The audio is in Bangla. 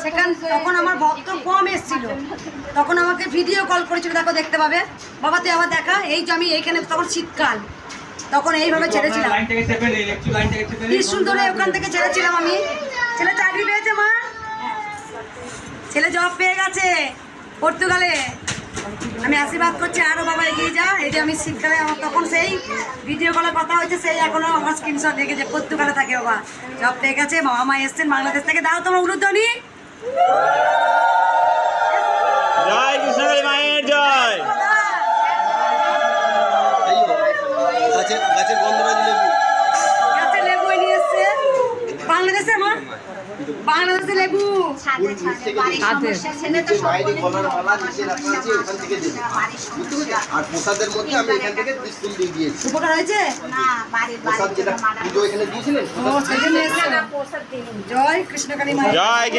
সেখানে তখন আমার ভক্ত কম এসেছিল, তখন আমাকে ভিডিও কল করেছিল, দেখো দেখতে পাবে। বাবা তুই আবার দেখা, এই যে আমি এইখানে তখন শীতকাল, তখন এইভাবে ছেড়েছিলাম, ত্রিশুল ধরে ওখান থেকে ছেড়েছিলাম আমি। ছেলে চাকরি পেয়েছে মা, ছেলে জব পেয়ে গেছে পর্তুগালে। আমি আশীর্বাদ করছি আরো বাবা এগিয়ে যা। এই যে আমি শীতকালে আমার তখন সেই ভিডিও কলে কথা হয়েছে, সেই এখনো আমার স্ক্রিনশট রেখেছে, পর্তুগালে থাকে বাবা, জব পেয়ে গেছে। বাবা মা এসছেন বাংলাদেশ থেকে, দাও তোমার উলুধ্বনি। জয় কৃষ্ণকালী মায়ের জয়। গাছের গন্ধরাজ লেবু, গাছের লেবু নিয়ে এসছে বাংলাদেশে, মা বাংলাদেশে লেবু। আর প্রসাদের মধ্যে আমি এখান থেকে ত্রিশূল দিয়ে দিয়েছি। উপকার হয়েছে, প্রসাদ যেটা পুজো এখানে দিয়েছিলেন, জয় কৃষ্ণকালী মায়ের জয়।